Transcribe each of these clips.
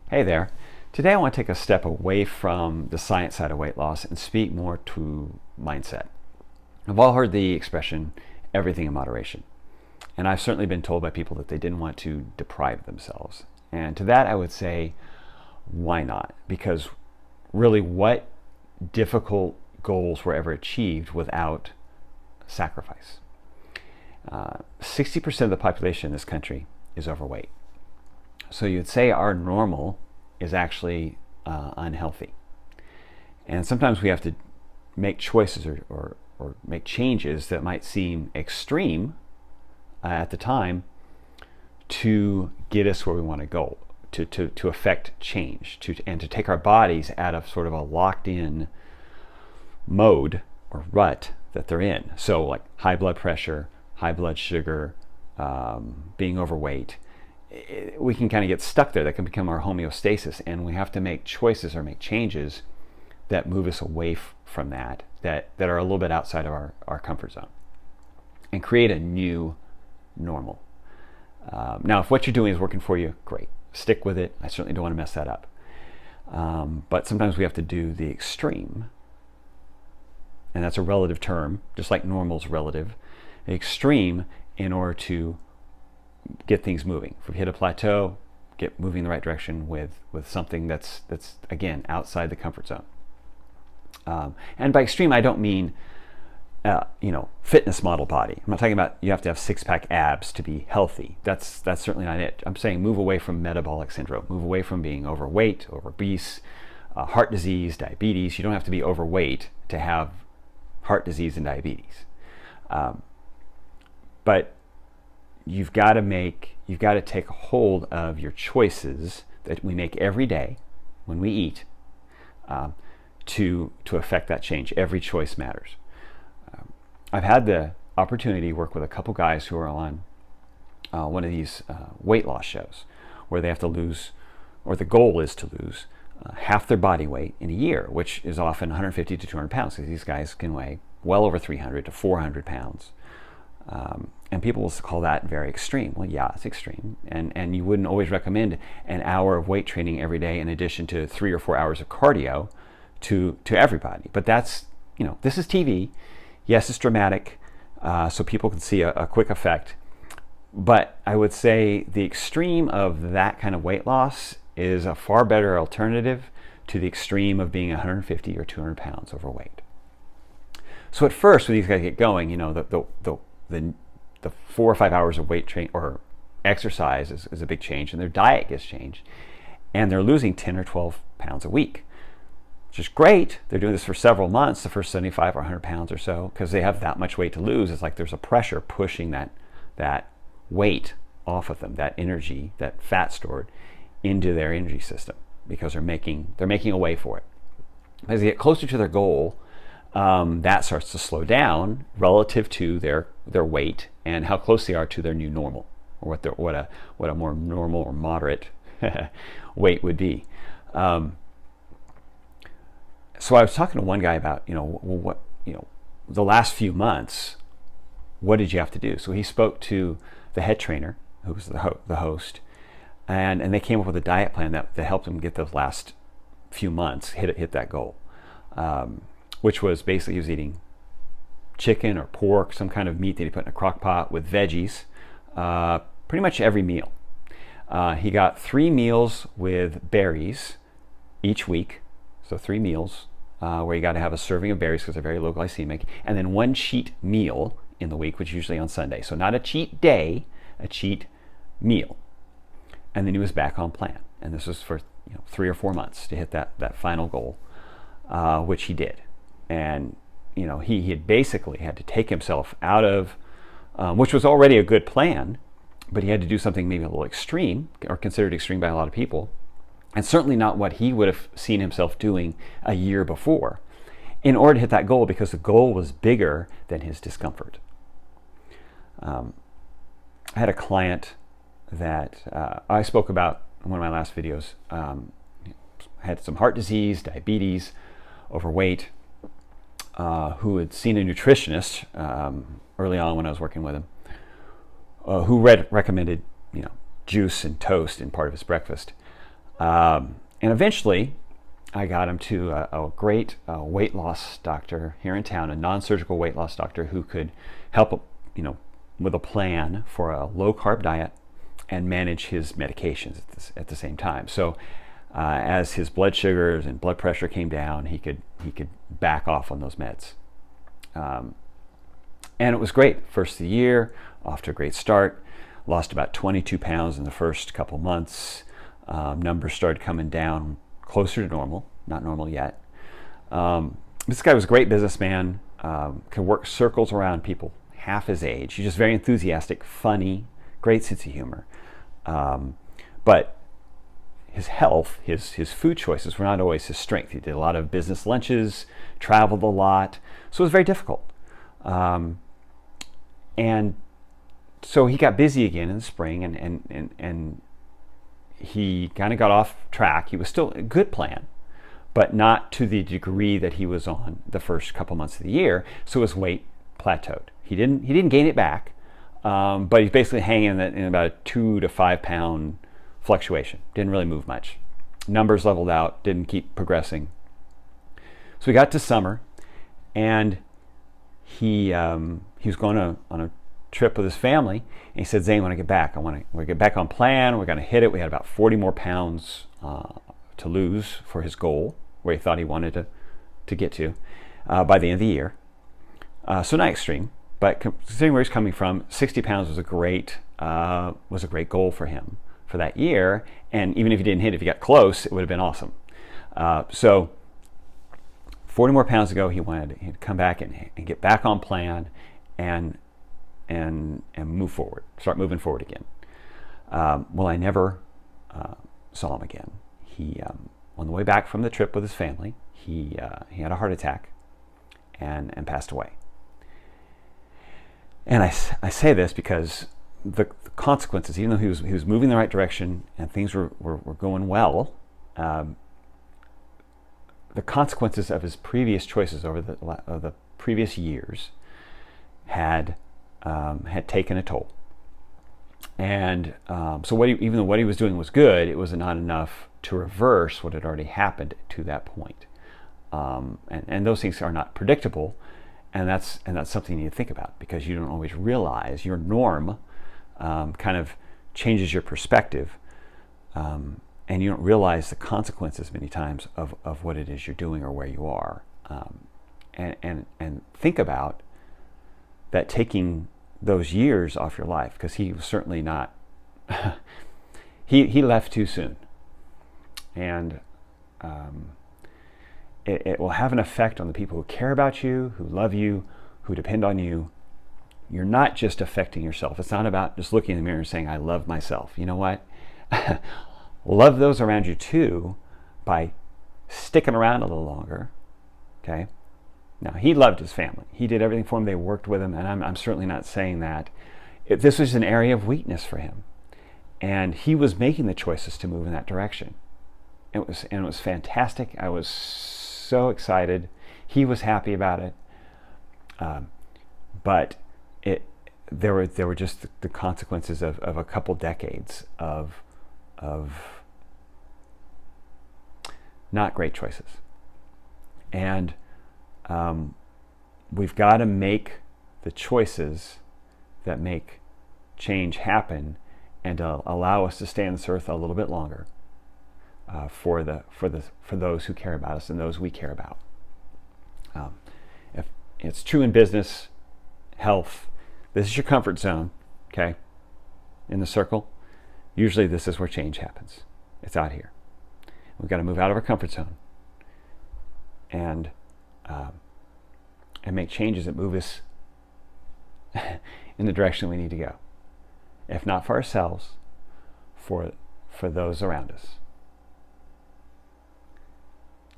Hey there. Today I want to take a step away from the science side of weight loss and speak more to mindset. We've all heard the expression, everything in moderation. And I've certainly been told by people that they didn't want to deprive themselves. And to that I would say, why not? Because really, what difficult goals were ever achieved without sacrifice? 60% of the population in this country is overweight. So you'd say our normal is actually unhealthy. And sometimes we have to make choices or make changes that might seem extreme at the time to get us where we want to go, to affect change, and to take our bodies out of sort of a locked in mode or rut that they're in. So like high blood pressure, high blood sugar, being overweight, we can kind of get stuck there. That can become our homeostasis, and we have to make choices or make changes that move us away from that are a little bit outside of our comfort zone and create a new normal. Now, if what you're doing is working for you, great. Stick with it. I certainly don't want to mess that up. But sometimes we have to do the extreme, and that's a relative term, just like normal is relative. The extreme in order to get things moving. If we hit a plateau, get moving in the right direction with something that's again outside the comfort zone. And by extreme, I don't mean fitness model body. I'm not talking about you have to have six-pack abs to be healthy. That's certainly not it. I'm saying move away from metabolic syndrome. Move away from being overweight, obese, heart disease, diabetes. You don't have to be overweight to have heart disease and diabetes. But you've got to take hold of your choices that we make every day when we eat to affect that change. Every choice matters. I've had the opportunity to work with a couple guys who are on one of these weight loss shows where they have to lose, or the goal is to lose, half their body weight in a year, which is often 150 to 200 pounds, because these guys can weigh well over 300 to 400 pounds. And people will call that very extreme. Well, yeah, it's extreme. And you wouldn't always recommend an hour of weight training every day in addition to 3 or 4 hours of cardio to everybody. But that's, this is TV. Yes, it's dramatic, so people can see a quick effect. But I would say the extreme of that kind of weight loss is a far better alternative to the extreme of being 150 or 200 pounds overweight. So at first, when these guys get going, the 4 or 5 hours of weight train or exercise is a big change, and their diet gets changed, and they're losing 10 or 12 pounds a week, which is great. They're doing this for several months, the first 75 or 100 pounds or so, because they have that much weight to lose. It's like there's a pressure pushing that weight off of them, that energy, that fat stored into their energy system, because they're making a way for it. As they get closer to their goal, that starts to slow down relative to their weight and how close they are to their new normal, or what a more normal or moderate weight would be. So I was talking to one guy about the last few months, what did you have to do? So he spoke to the head trainer, who was the host, and they came up with a diet plan that helped him get those last few months hit that goal. Which was basically he was eating chicken or pork, some kind of meat that he put in a crock pot with veggies, pretty much every meal. He got 3 meals with berries each week, so 3 meals where you got to have a serving of berries because they're very low glycemic, and then 1 cheat meal in the week, which is usually on Sunday. So not a cheat day, a cheat meal. And then he was back on plan. And this was for 3 or 4 months to hit that final goal, which he did. And he had basically had to take himself out of, which was already a good plan, but he had to do something maybe a little extreme, or considered extreme by a lot of people, and certainly not what he would have seen himself doing a year before, in order to hit that goal, because the goal was bigger than his discomfort. I had a client that I spoke about in one of my last videos, had some heart disease, diabetes, overweight, who had seen a nutritionist early on when I was working with him, who recommended juice and toast in part of his breakfast. And eventually, I got him to a great weight loss doctor here in town, a non-surgical weight loss doctor who could help, with a plan for a low-carb diet and manage his medications at the same time. So as his blood sugars and blood pressure came down, he could back off on those meds. And it was great. First of the year, off to a great start. Lost about 22 pounds in the first couple months. Numbers started coming down closer to normal, not normal yet. This guy was a great businessman, could work circles around people half his age. He's just very enthusiastic, funny, great sense of humor. But his health, his food choices were not always his strength. He did a lot of business lunches, traveled a lot, so it was very difficult. And so he got busy again in the spring, and he kind of got off track. He was still a good plan, but not to the degree that he was on the first couple months of the year. So his weight plateaued. He didn't gain it back, but he's basically hanging in about a 2 to 5 pound fluctuation. Didn't really move much. Numbers leveled out. Didn't keep progressing. So we got to summer, and he was going on a trip with his family, and he said, "Zane, when I get back, I want to get back on plan. We're going to hit it." We had about 40 more pounds to lose for his goal, where he thought he wanted to get to by the end of the year. So not extreme, but considering where he's coming from, 60 pounds was a great goal for him for that year. And even if he didn't hit it, if he got close, it would have been awesome. So 40 more pounds ago, he wanted to come back and get back on plan and move forward, start moving forward again. Well, I never saw him again. He, on the way back from the trip with his family, he had a heart attack and passed away. And I say this because the consequences, even though he was moving in the right direction and things were going well, the consequences of his previous choices over the previous years had taken a toll. And so even though what he was doing was good, it was not enough to reverse what had already happened to that point. And those things are not predictable, and that's something you need to think about, because you don't always realize your norm kind of changes your perspective, and you don't realize the consequences many times of what it is you're doing or where you are. And think about that taking those years off your life, because he was certainly not he left too soon, and it will have an effect on the people who care about you, who love you, who depend on you. You're not just affecting yourself. It's not about just looking in the mirror and saying, "I love myself." You know what? Love those around you too, by sticking around a little longer. Okay. Now, he loved his family. He did everything for them. They worked with him, and I'm certainly not saying that. This was an area of weakness for him, and he was making the choices to move in that direction. It was fantastic. I was so excited. He was happy about it, but there were just the consequences of a couple decades of not great choices, and we've got to make the choices that make change happen and allow us to stay on this earth a little bit longer for those who care about us and those we care about. If it's true in business, health, this is your comfort zone, okay? In the circle, usually this is where change happens. It's out here. We've got to move out of our comfort zone and make changes that move us in the direction we need to go. If not for ourselves, for those around us.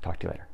Talk to you later.